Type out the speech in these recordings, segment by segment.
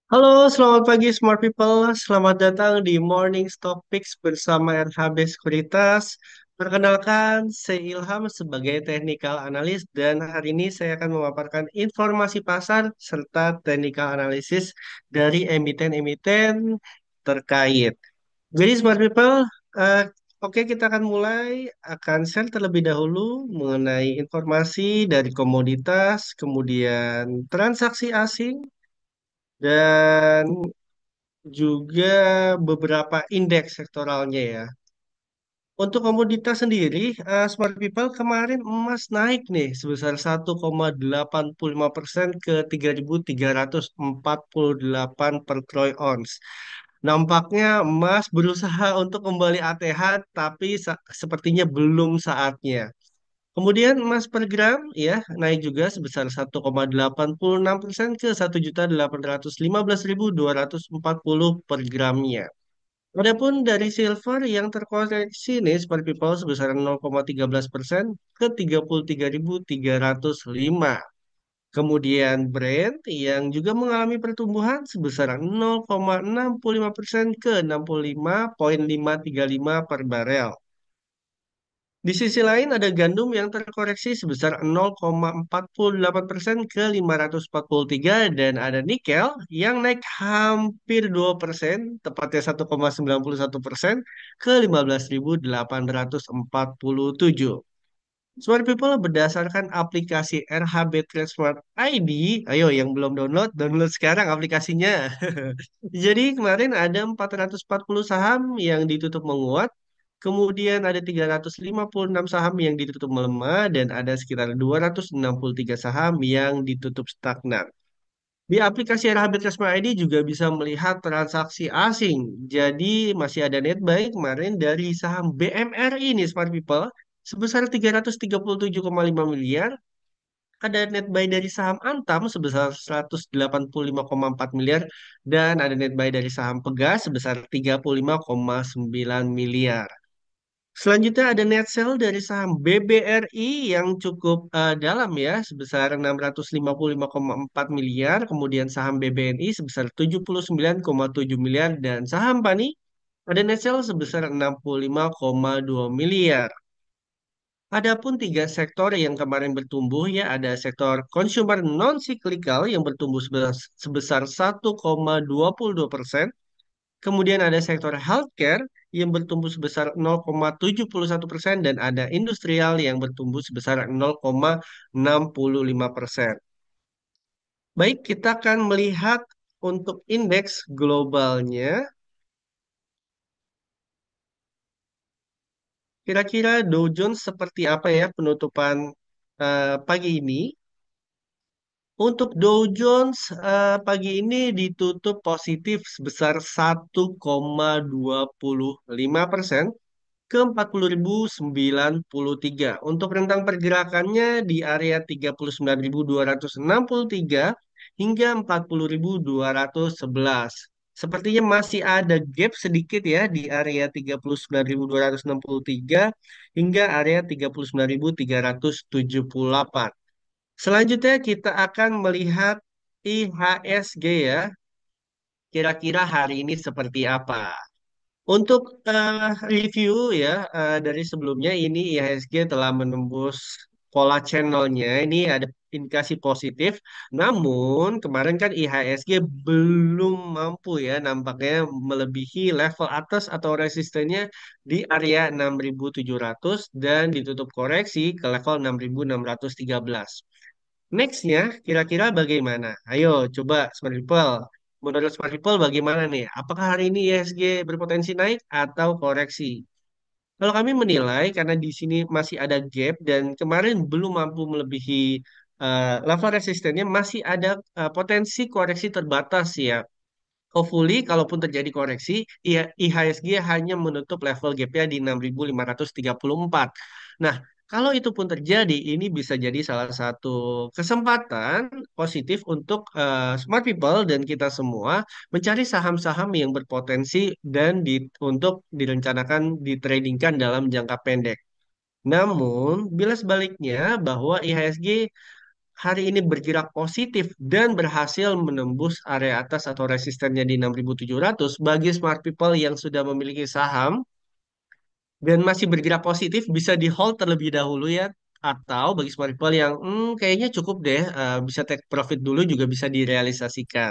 Halo, selamat pagi Smart People. Selamat datang di Morning Stock Picks bersama RHB Sekuritas. Perkenalkan, saya Ilham sebagai Technical Analyst dan hari ini saya akan memaparkan informasi pasar serta technical analysis dari emiten-emiten terkait. Jadi Smart People, eh, oke kita akan mulai, akan share terlebih dahulu mengenai informasi dari komoditas, kemudian transaksi asing, dan juga beberapa indeks sektoralnya ya. Untuk komoditas sendiri, Smart People kemarin emas naik nih sebesar 1,85% ke 3.348 per troy ounce. Nampaknya emas berusaha untuk kembali ATH, tapi sepertinya belum saatnya. Kemudian emas per gram ya naik juga sebesar 1,86% ke 1.815.240 per gramnya. Adapun dari silver yang terkoreksi nih seperti people sebesar 0,13% ke 33.305. Kemudian Brent yang juga mengalami pertumbuhan sebesar 0,65% ke 65,535 per barel. Di sisi lain ada gandum yang terkoreksi sebesar 0,48% ke 543 dan ada nikel yang naik hampir 2%, tepatnya 1,91% ke 15.847. Smart People berdasarkan aplikasi RHB Trade Smart ID, ayo yang belum download, download sekarang aplikasinya. Jadi kemarin ada 440 saham yang ditutup menguat, kemudian ada 356 saham yang ditutup melemah, dan ada sekitar 263 saham yang ditutup stagnan. Di aplikasi RHB Transfer ID juga bisa melihat transaksi asing. Jadi masih ada net buy kemarin dari saham BMRI nih Smart People sebesar 337,5 miliar. Ada net buy dari saham Antam sebesar 185,4 miliar dan ada net buy dari saham Pegas sebesar 35,9 miliar. Selanjutnya ada net sell dari saham BBRI yang cukup dalam ya, sebesar 655,4 miliar, kemudian saham BBNI sebesar 79,7 miliar, dan saham PANI ada net sell sebesar 65,2 miliar. Adapun tiga sektor yang kemarin bertumbuh ya, ada sektor consumer non-cyclical yang bertumbuh sebesar 1,22%. Kemudian ada sektor healthcare yang bertumbuh sebesar 0,71% dan ada industrial yang bertumbuh sebesar 0,65%. Baik, kita akan melihat untuk indeks globalnya. Kira-kira Dow Jones seperti apa ya penutupan pagi ini? Untuk Dow Jones pagi ini ditutup positif sebesar 1,25% ke 40.093. Untuk rentang pergerakannya di area 39.263 hingga 40.211. Sepertinya masih ada gap sedikit ya di area 39.263 hingga area 39.378. Selanjutnya kita akan melihat IHSG ya. Kira-kira hari ini seperti apa? Untuk review ya dari sebelumnya ini IHSG telah menembus pola channelnya. Ini ada indikasi positif. Namun kemarin kan IHSG belum mampu ya nampaknya melebihi level atas atau resistennya di area 6.700 dan ditutup koreksi ke level 6.613. Nextnya, kira-kira bagaimana? Ayo, coba Smart People. Menurut Smart People bagaimana nih? Apakah hari ini ISG berpotensi naik atau koreksi? Kalau kami menilai, karena di sini masih ada gap dan kemarin belum mampu melebihi level resistennya, masih ada potensi koreksi terbatas ya. Hopefully, kalaupun terjadi koreksi, IHSG hanya menutup level gap-nya di 6.534. Nah, kalau itu pun terjadi, ini bisa jadi salah satu kesempatan positif untuk smart people dan kita semua mencari saham-saham yang berpotensi dan untuk direncanakan ditradingkan dalam jangka pendek. Namun, bila sebaliknya bahwa IHSG hari ini bergerak positif dan berhasil menembus area atas atau resistennya di 6.700, bagi smart people yang sudah memiliki saham dan masih bergerak positif bisa di hold terlebih dahulu ya. Atau bagi smart people yang kayaknya cukup deh, bisa take profit dulu juga bisa direalisasikan.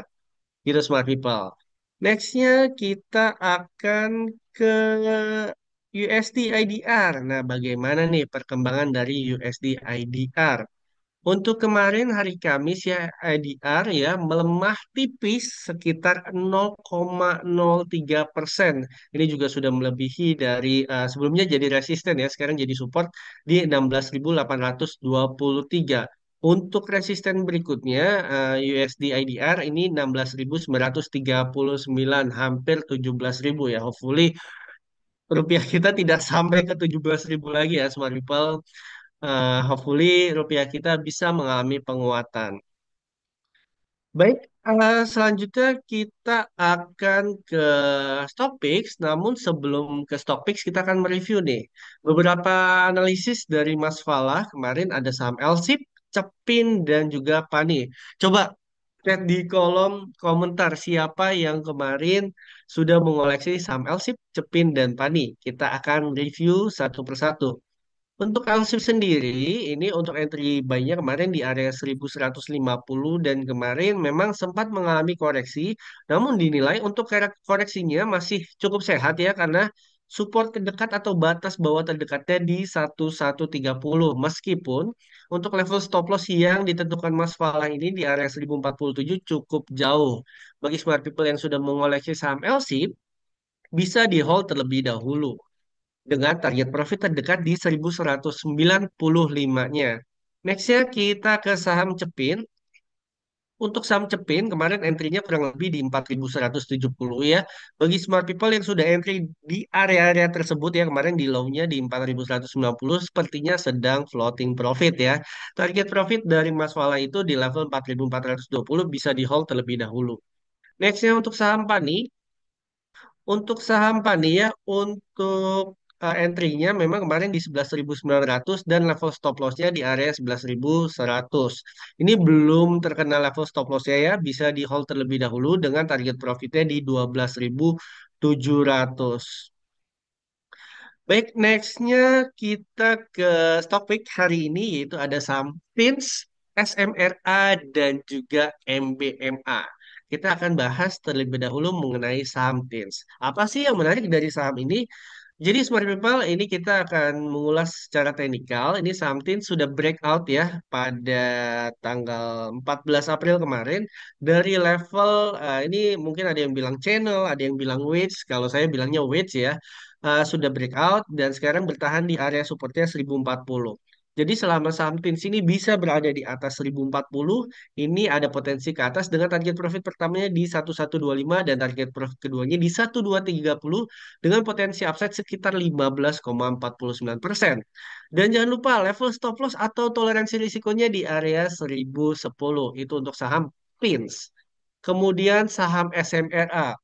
Gitu smart people. Nextnya kita akan ke USD IDR. Nah, bagaimana nih perkembangan dari USD IDR? Untuk kemarin hari Kamis ya IDR ya melemah tipis sekitar 0,03%. Ini juga sudah melebihi dari sebelumnya jadi resisten ya, sekarang jadi support di 16.823. Untuk resisten berikutnya USD IDR ini 16.939, hampir 17.000 ya. Hopefully rupiah kita tidak sampai ke 17.000 lagi ya smart people. Hopefully rupiah kita bisa mengalami penguatan. Baik, selanjutnya kita akan ke Stockpix. Namun sebelum ke Stockpix, kita akan mereview nih beberapa analisis dari Mas Falah. Kemarin ada saham LSIP, Cepin, dan juga Pani. Coba chat di kolom komentar siapa yang kemarin sudah mengoleksi saham LSIP, Cepin, dan Pani. Kita akan review satu persatu. Untuk Alsip sendiri, ini untuk entry buy-nya kemarin di area 1150 dan kemarin memang sempat mengalami koreksi, namun dinilai untuk koreksinya masih cukup sehat ya karena support terdekat atau batas bawah terdekatnya di 1130. Meskipun untuk level stop loss yang ditentukan Mas Falah ini di area 1047 cukup jauh. Bagi smart people yang sudah mengoleksi saham LSIP, bisa di hold terlebih dahulu dengan target profit terdekat di 1195-nya. Nextnya kita ke saham Cepin. Untuk saham Cepin kemarin entry-nya kurang lebih di 4.170 ya. Bagi smart people yang sudah entry di area-area tersebut ya kemarin di low-nya di 4.190 sepertinya sedang floating profit ya. Target profit dari Mas Fala itu di level 4.420 bisa di hold terlebih dahulu. Nextnya untuk saham Pani. Untuk saham Pania, untuk entry-nya memang kemarin di 11.900 dan level stop loss-nya di area 11.100. Ini belum terkena level stop loss-nya ya, bisa di hold terlebih dahulu dengan target profitnya di 12.700. Baik, nextnya kita ke stock pick hari ini yaitu ada saham PINS, SMRA, dan juga MBMA. Kita akan bahas terlebih dahulu mengenai saham PINS. Apa sih yang menarik dari saham ini? Jadi smart people ini kita akan mengulas secara teknikal. Ini saham PINS sudah breakout ya pada tanggal 14 April kemarin dari level ini mungkin ada yang bilang channel, ada yang bilang wedge. Kalau saya bilangnya wedge ya sudah breakout dan sekarang bertahan di area supportnya 1040. Jadi selama saham Pins ini bisa berada di atas 1040, ini ada potensi ke atas dengan target profit pertamanya di 1125 dan target profit keduanya di 1230 dengan potensi upside sekitar 15,49%. Dan jangan lupa level stop loss atau toleransi risikonya di area 1010. Itu untuk saham Pins. Kemudian saham SMRA.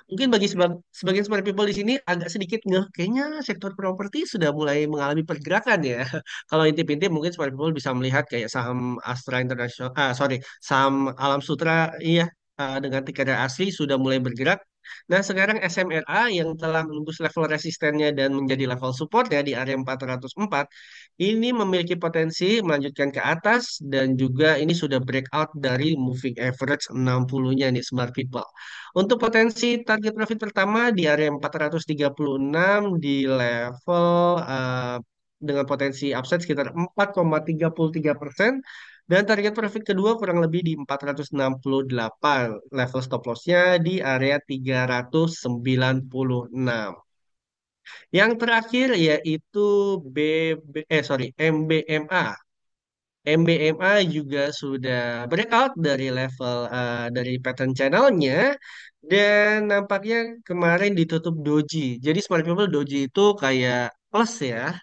Mungkin bagi sebagian smart people di sini agak sedikit ngeh, kayaknya sektor properti sudah mulai mengalami pergerakan ya. Kalau intip-intip mungkin smart people bisa melihat kayak saham Astra International, sorry, saham Alam Sutra, iya, dengan ticker asli sudah mulai bergerak. Nah, sekarang SMRA yang telah menembus level resistennya dan menjadi level support ya di area 404, ini memiliki potensi melanjutkan ke atas dan juga ini sudah breakout dari moving average 60-nya nih smart people. Untuk potensi target profit pertama di area 436 di level dengan potensi upside sekitar 4,33% dan target profit kedua kurang lebih di 468. Level stop loss-nya di area 396. Yang terakhir yaitu MBMA. MBMA juga sudah breakout dari level dari pattern channelnya dan nampaknya kemarin ditutup doji. Jadi smart people doji itu kayak plus ya,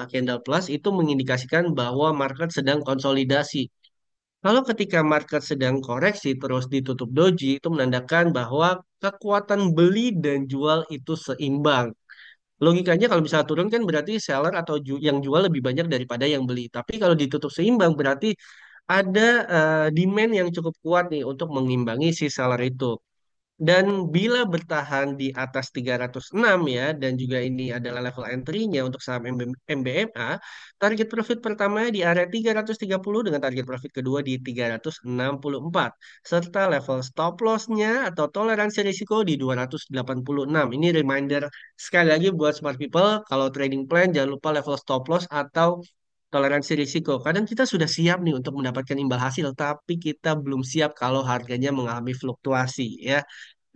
candle plus itu mengindikasikan bahwa market sedang konsolidasi. Kalau ketika market sedang koreksi terus ditutup doji itu menandakan bahwa kekuatan beli dan jual itu seimbang. Logikanya kalau bisa turun kan berarti seller atau yang jual lebih banyak daripada yang beli. Tapi kalau ditutup seimbang berarti ada demand yang cukup kuat nih untuk mengimbangi si seller itu. Dan bila bertahan di atas 306 ya, dan juga ini adalah level entry-nya untuk saham MBMA, target profit pertamanya di area 330 dengan target profit kedua di 364. Serta level stop loss-nya atau toleransi risiko di 286. Ini reminder sekali lagi buat smart people, kalau trading plan jangan lupa level stop loss atau toleransi risiko. Kadang kita sudah siap nih untuk mendapatkan imbal hasil, tapi kita belum siap kalau harganya mengalami fluktuasi ya.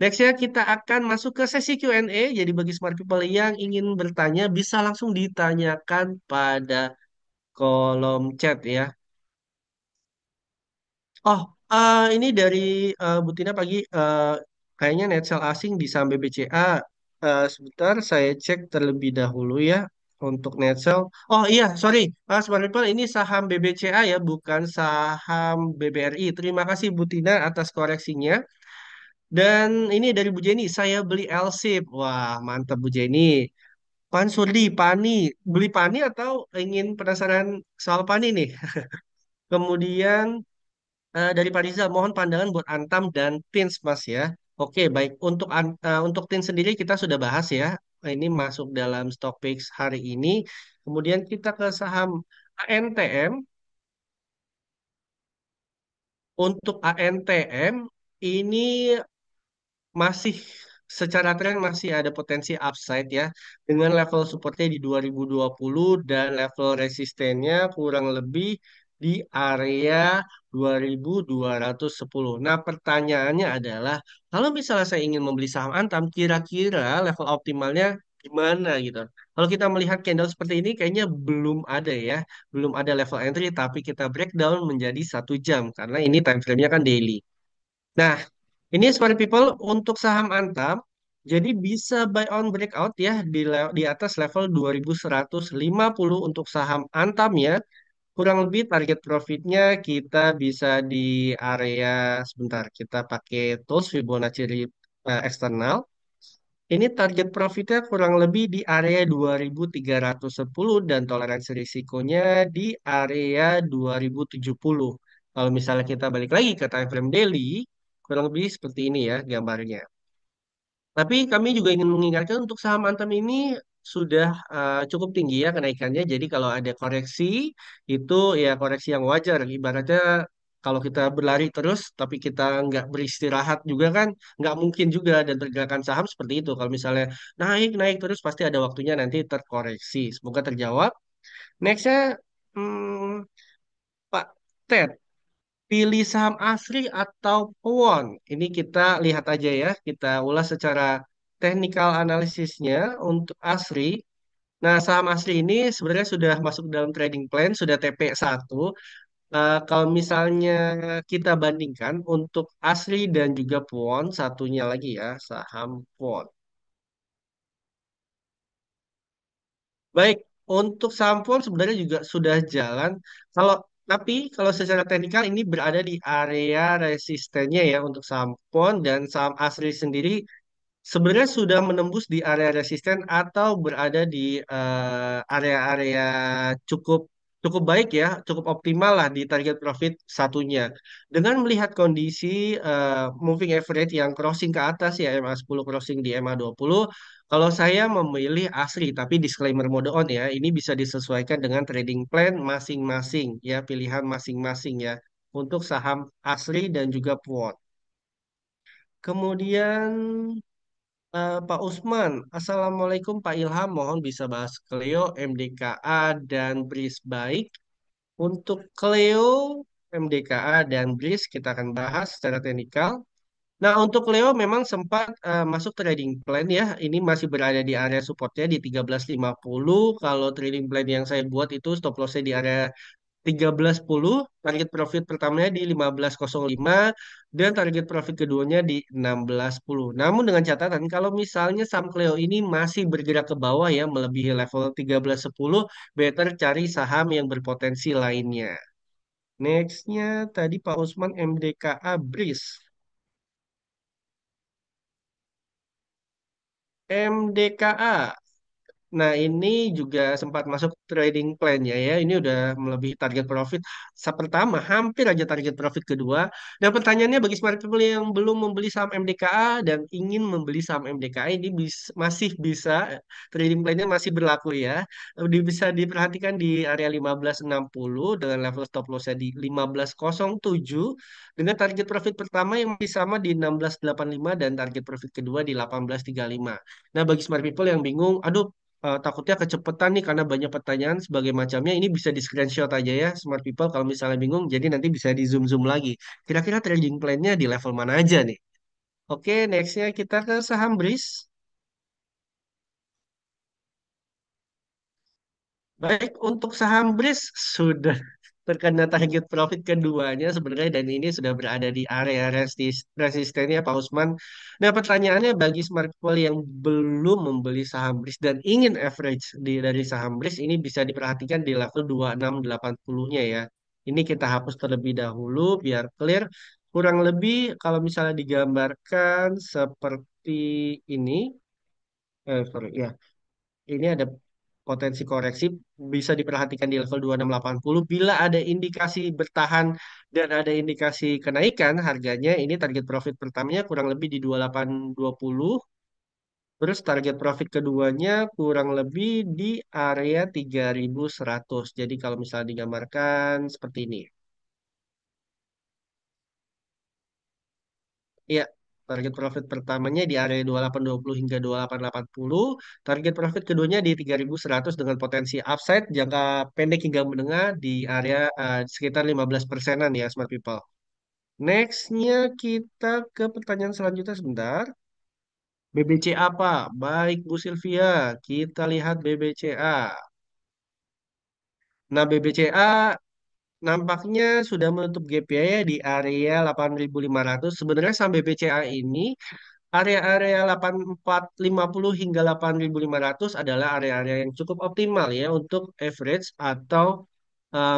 Nextnya kita akan masuk ke sesi Q&A. Jadi bagi smart people yang ingin bertanya bisa langsung ditanyakan pada kolom chat ya. Oh, ini dari Bu Tina pagi. Kayaknya net sell asing di saham BBCA. Sebentar, saya cek terlebih dahulu ya untuk net sell. Oh iya, sorry, smart people ini saham BBCA ya, bukan saham BBRI. Terima kasih Bu Tina atas koreksinya. Dan ini dari Bu Jenny, saya beli LSIP. Wah, mantap Bu Jenny. Pan Surdi, Pani. Beli Pani atau ingin penasaran soal Pani nih? Kemudian dari Pak Rizal, mohon pandangan buat Antam dan Tins, Mas ya. Oke, baik. Untuk Tins sendiri kita sudah bahas ya. Ini masuk dalam stock picks hari ini. Kemudian kita ke saham ANTM. Untuk ANTM ini masih secara tren masih ada potensi upside ya dengan level supportnya di 2020 dan level resistennya kurang lebih di area 2210. Nah, pertanyaannya adalah kalau misalnya saya ingin membeli saham Antam, kira-kira level optimalnya gimana gitu. Kalau kita melihat candle seperti ini kayaknya belum ada ya, belum ada level entry tapi kita breakdown menjadi 1 jam karena ini time frame-nya kan daily. Nah, ini smart people untuk saham Antam. Jadi bisa buy on breakout ya di atas level 2150 untuk saham Antam ya. Kurang lebih target profitnya kita bisa di area sebentar kita pakai tools Fibonacci eksternal. Ini target profitnya kurang lebih di area 2310 dan toleransi risikonya di area 2070. Kalau misalnya kita balik lagi ke time frame daily, kurang lebih seperti ini ya gambarnya. Tapi kami juga ingin mengingatkan untuk saham Antam ini sudah cukup tinggi ya kenaikannya. Jadi kalau ada koreksi itu ya koreksi yang wajar. Ibaratnya kalau kita berlari terus tapi kita nggak beristirahat juga kan nggak mungkin juga dan pergerakan saham seperti itu. Kalau misalnya naik naik terus pasti ada waktunya nanti terkoreksi. Semoga terjawab. Nextnya hmm, Pak Ted. Pilih saham ASRI atau PON? Ini kita lihat aja ya, kita ulas secara technical analisisnya untuk ASRI. Nah, saham ASRI ini sebenarnya sudah masuk dalam trading plan, sudah TP1. Kalau misalnya kita bandingkan untuk ASRI dan juga PON, satunya lagi ya, saham PON. Baik, untuk sampul sebenarnya juga sudah jalan. Kalau tapi kalau secara teknikal ini berada di area resistennya ya untuk saham PON dan saham ASRI sendiri sebenarnya sudah menembus di area resisten atau berada di area-area cukup cukup baik ya, cukup optimal lah di target profit satunya. Dengan melihat kondisi moving average yang crossing ke atas ya MA10 crossing di MA20, kalau saya memilih ASRI tapi disclaimer mode on ya, ini bisa disesuaikan dengan trading plan masing-masing ya, pilihan masing-masing ya untuk saham ASRI dan juga PWOT. Kemudian Pak Usman, Assalamualaikum Pak Ilham, mohon bisa bahas Clio, MDKA, dan BRIS baik. Untuk Clio, MDKA, dan BRIS kita akan bahas secara teknikal. Nah, untuk Clio memang sempat masuk trading plan ya. Ini masih berada di area supportnya di 1350. Kalau trading plan yang saya buat itu stop lossnya di area 13.10, target profit pertamanya di 15.05 dan target profit keduanya di 16.10. Namun dengan catatan kalau misalnya saham Cleo ini masih bergerak ke bawah ya melebihi level 13.10, better cari saham yang berpotensi lainnya. Nextnya tadi Pak Usman MDKA BRIS. MDKA. Nah, ini juga sempat masuk trading plan-nya ya. Ini udah melebihi target profit. Pertama, hampir aja target profit kedua. Dan pertanyaannya bagi smart people yang belum membeli saham MDKA dan ingin membeli saham MDKA ini masih bisa, trading plan-nya masih berlaku ya. Bisa diperhatikan di area 1560 dengan level stop loss-nya di 1507 dengan target profit pertama yang masih sama di 1685 dan target profit kedua di 1835. Nah, bagi smart people yang bingung, aduh, takutnya kecepatan nih karena banyak pertanyaan sebagai macamnya. Ini bisa di screenshot aja ya, smart people kalau misalnya bingung. Jadi nanti bisa di zoom zoom lagi. Kira-kira trading plan-nya di level mana aja nih? Oke, nextnya kita ke saham BRIS. Baik, untuk saham BRIS sudah terkena target profit keduanya sebenarnya dan ini sudah berada di area resistennya Pak Usman. Nah, pertanyaannya bagi smart people yang belum membeli saham BRIS dan ingin average dari saham BRIS ini bisa diperhatikan di level 2680-nya ya. Ini kita hapus terlebih dahulu biar clear. Kurang lebih kalau misalnya digambarkan seperti ini, sorry ya. Ini ada potensi koreksi bisa diperhatikan di level 2680. Bila ada indikasi bertahan dan ada indikasi kenaikan harganya, ini target profit pertamanya kurang lebih di 2820. Terus target profit keduanya kurang lebih di area 3100. Jadi kalau misalnya digambarkan seperti ini. Iya, target profit pertamanya di area 2820 hingga 2880. Target profit keduanya di 3100 dengan potensi upside jangka pendek hingga menengah di area sekitar 15 persenan ya, smart people. Nextnya kita ke pertanyaan selanjutnya sebentar. BBC apa? Baik, Bu Sylvia. Kita lihat BBCA. Nah, BBCA nampaknya sudah menutup gap ya di area 8.500. Sebenarnya saham BBCA ini area-area 8450 hingga 8500 adalah area-area yang cukup optimal ya untuk average atau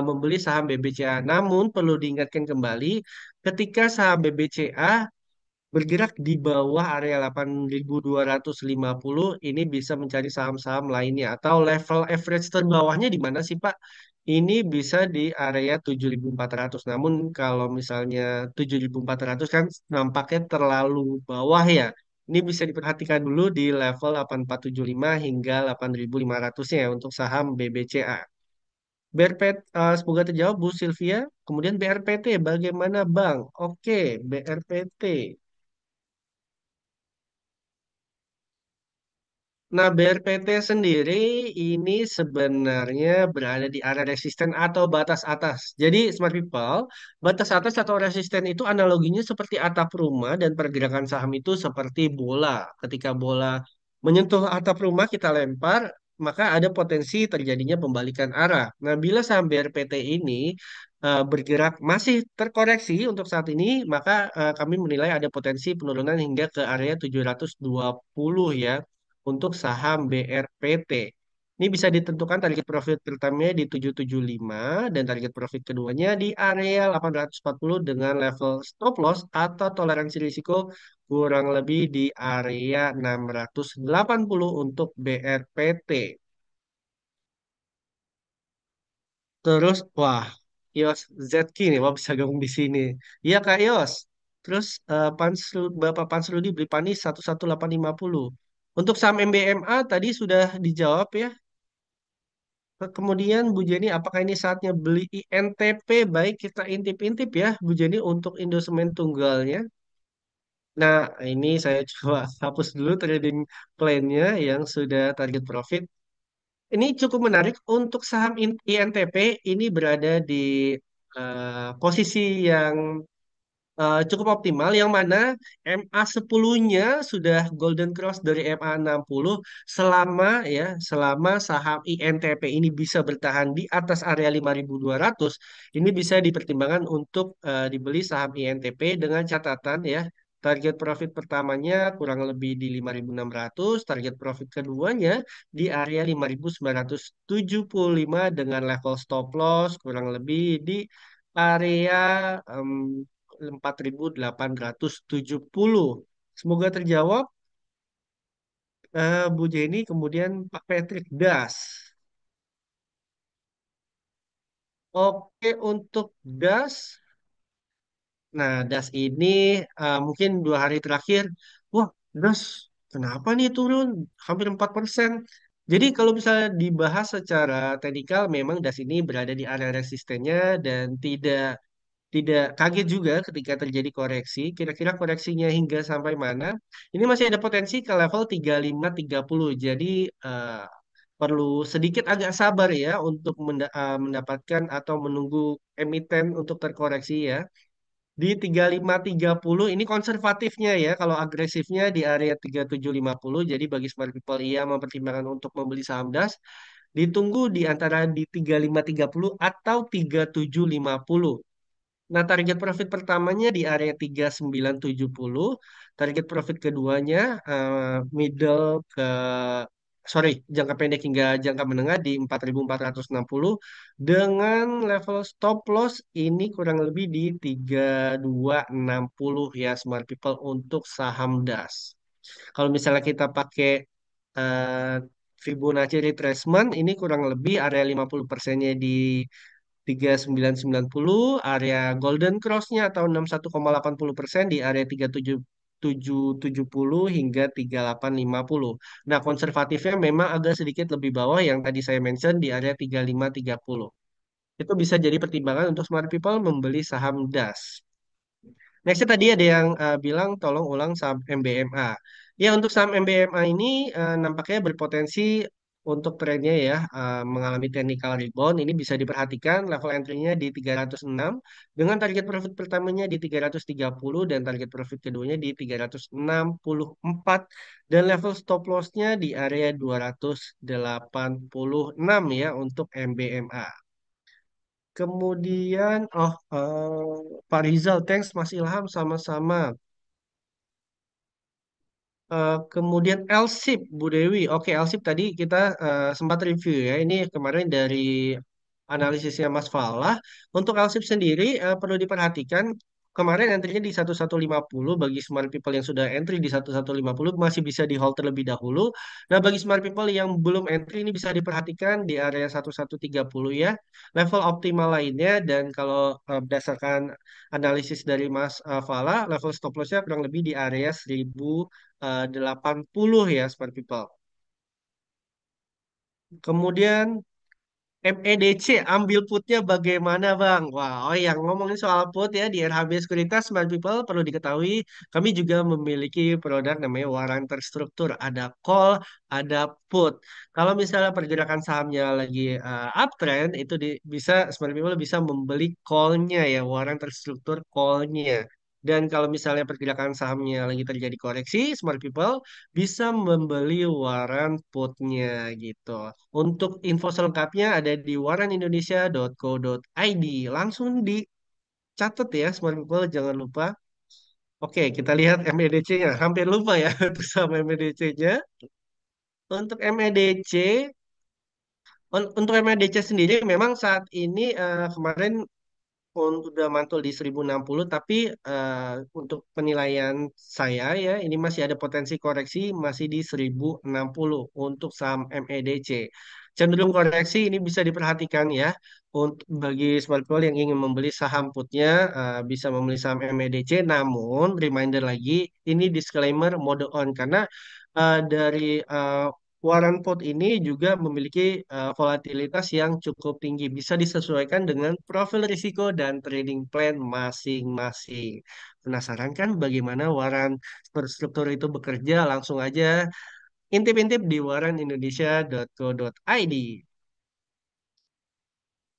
membeli saham BBCA. Namun perlu diingatkan kembali ketika saham BBCA bergerak di bawah area 8250 ini bisa mencari saham-saham lainnya atau level average terbawahnya di mana sih Pak? Ini bisa di area 7400. Namun kalau misalnya 7400 kan nampaknya terlalu bawah ya. Ini bisa diperhatikan dulu di level 8475 hingga 8500 ya untuk saham BBCA. BRPT, semoga terjawab Bu Sylvia. Kemudian BRPT bagaimana Bang? Oke, BRPT. Nah, BRPT sendiri ini sebenarnya berada di area resisten atau batas atas. Jadi, smart people, batas atas atau resisten itu analoginya seperti atap rumah dan pergerakan saham itu seperti bola. Ketika bola menyentuh atap rumah, kita lempar, maka ada potensi terjadinya pembalikan arah. Nah, bila saham BRPT ini bergerak masih terkoreksi untuk saat ini, maka kami menilai ada potensi penurunan hingga ke area 720 ya untuk saham BRPT. Ini bisa ditentukan target profit pertamanya di 775 dan target profit keduanya di area 840 dengan level stop loss atau toleransi risiko kurang lebih di area 680 untuk BRPT. Terus, wah, Yos Zetki nih, wah bisa gabung di sini. Iya Kak Yos. Terus Bapak Pansrudi beli panis 11850. Untuk saham MBMA tadi sudah dijawab ya. Kemudian Bu Jenny, apakah ini saatnya beli INTP? Baik, kita intip-intip ya Bu Jenny untuk indesemen tunggalnya. Nah, ini saya coba hapus dulu trading plan-nya yang sudah target profit. Ini cukup menarik untuk saham INTP ini berada di posisi yang cukup optimal yang mana MA10-nya sudah golden cross dari MA60 selama saham INTP ini bisa bertahan di atas area 5.200 ini bisa dipertimbangkan untuk dibeli saham INTP dengan catatan ya target profit pertamanya kurang lebih di 5.600, target profit keduanya di area 5.975 dengan level stop loss kurang lebih di area 4.870. Semoga terjawab. Bu Jenny, kemudian Pak Patrick Das. Oke, untuk Das. Nah, Das ini mungkin 2 hari terakhir, wah, Das kenapa nih turun hampir 4%? Jadi kalau misalnya dibahas secara teknikal, memang Das ini berada di area resistennya dan tidak tidak kaget juga ketika terjadi koreksi. Kira-kira koreksinya hingga sampai mana? Ini masih ada potensi ke level 35-30. Jadi eh, perlu sedikit agak sabar ya untuk mendapatkan atau menunggu emiten untuk terkoreksi ya. Di 35-30 ini konservatifnya ya. Kalau agresifnya di area 3750. Jadi bagi smart people ia mempertimbangkan untuk membeli saham das. Ditunggu di antara di 35-30 atau 3750. Nah, target profit pertamanya di area 3970. Target profit keduanya middle ke sorry, jangka pendek hingga jangka menengah di 4460 dengan level stop loss ini kurang lebih di 3260 ya smart people untuk saham das. Kalau misalnya kita pakai eh, Fibonacci retracement ini kurang lebih area 50%-nya di 3990, area Golden Cross-nya atau 61,80% di area 3770 hingga 3850. Nah, konservatifnya memang agak sedikit lebih bawah yang tadi saya mention di area 3530. Itu bisa jadi pertimbangan untuk smart people membeli saham das. Nextnya tadi ada yang bilang tolong ulang saham MBMA. Ya untuk saham MBMA ini nampaknya berpotensi untuk trennya ya mengalami technical rebound. Ini bisa diperhatikan level entry-nya di 306 dengan target profit pertamanya di 330 dan target profit keduanya di 364 dan level stop loss-nya di area 286 ya untuk MBMA. Kemudian, Pak Rizal, thanks Mas Ilham sama-sama. Kemudian Elsip, Bu Dewi. Oke, Elsip tadi kita sempat review ya. Ini kemarin dari analisisnya Mas Falah. Untuk Elsip sendiri perlu diperhatikan kemarin entry-nya di 1150 bagi smart people yang sudah entry di 1150 masih bisa di hold terlebih dahulu. Nah, bagi smart people yang belum entry ini bisa diperhatikan di area 1130 ya. Level optimal lainnya dan kalau berdasarkan analisis dari Mas Fala, level stop loss-nya kurang lebih di area 1080 ya smart people. Kemudian MEDC ambil putnya bagaimana Bang? Wah, oh yang ngomongin soal put ya di RHB Sekuritas Smart People perlu diketahui kami juga memiliki produk namanya waran terstruktur. Ada call, ada put. Kalau misalnya pergerakan sahamnya lagi uptrend itu bisa Smart People bisa membeli call-nya ya waran terstruktur call-nya. Dan kalau misalnya pergerakan sahamnya lagi terjadi koreksi, Smart People bisa membeli waran putnya gitu. Untuk info selengkapnya ada di waranindonesia.co.id. Langsung dicatat ya, smart people jangan lupa. Oke, kita lihat MEDC-nya. Hampir lupa ya untuk sama MEDC-nya. Untuk MEDC, untuk MEDC sendiri memang saat ini kemarin udah mantul di 1060 tapi untuk penilaian saya ya ini masih ada potensi koreksi masih di 1060 untuk saham MEDC. Cenderung koreksi ini bisa diperhatikan ya untuk bagi smart people yang ingin membeli saham putnya bisa membeli saham MEDC namun reminder lagi ini disclaimer mode on karena dari Warren Pot ini juga memiliki volatilitas yang cukup tinggi, bisa disesuaikan dengan profil risiko dan trading plan masing-masing. Penasaran kan bagaimana waran struktur itu bekerja? Langsung aja intip-intip di waranindonesia.co.id.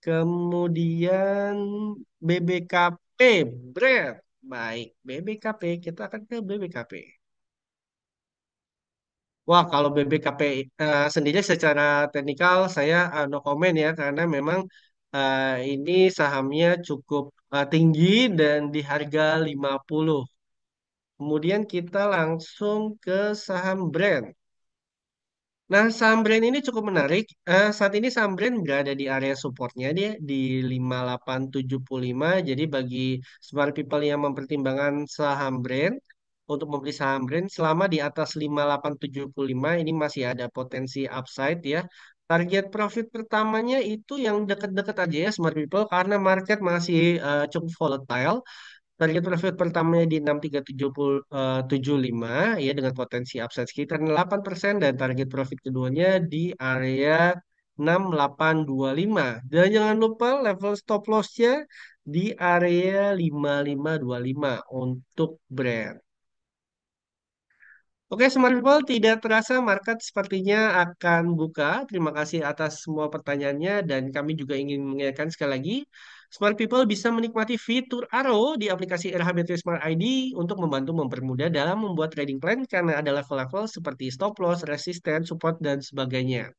Kemudian BBKP, Brand. Baik, BBKP, kita akan ke BBKP. Wah, kalau BBKP sendiri secara teknikal saya no comment ya karena memang ini sahamnya cukup tinggi dan di harga 50. Kemudian kita langsung ke saham brand. Nah, saham brand ini cukup menarik. Saat ini saham brand berada di area supportnya dia di 5875. Jadi bagi smart people yang mempertimbangkan saham brand, untuk membeli saham Brand selama di atas 5875 ini masih ada potensi upside ya. Target profit pertamanya itu yang dekat-dekat aja ya Smart People karena market masih cukup volatile. Target profit pertamanya di 6375 ya dengan potensi upside sekitar 8% dan target profit keduanya di area 6825. Dan jangan lupa level stop loss-nya di area 5525 untuk brand. Oke, Smart People, tidak terasa market sepertinya akan buka. Terima kasih atas semua pertanyaannya dan kami juga ingin mengingatkan sekali lagi, Smart People bisa menikmati fitur Arrow di aplikasi RHBT Smart ID untuk membantu mempermudah dalam membuat trading plan karena ada level-level seperti stop loss, resistance, support, dan sebagainya.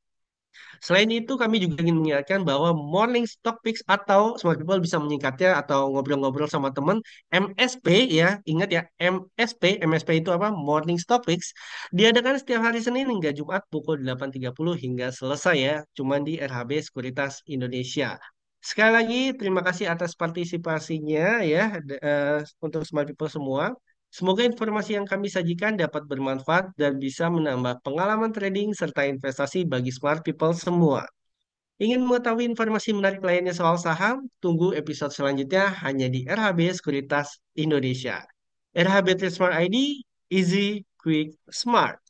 Selain itu, kami juga ingin mengingatkan bahwa Morning Stock Picks atau Smart People bisa menyingkatnya atau ngobrol-ngobrol sama teman MSP ya. Ingat ya, MSP itu apa? Morning Stock Picks. Diadakan setiap hari Senin hingga Jumat pukul 8.30 hingga selesai ya. Cuman di RHB Sekuritas Indonesia. Sekali lagi, terima kasih atas partisipasinya ya untuk Smart People semua. Semoga informasi yang kami sajikan dapat bermanfaat dan bisa menambah pengalaman trading serta investasi bagi smart people semua. Ingin mengetahui informasi menarik lainnya soal saham? Tunggu episode selanjutnya hanya di RHB Sekuritas Indonesia. RHB Trade Smart ID, easy, quick, smart.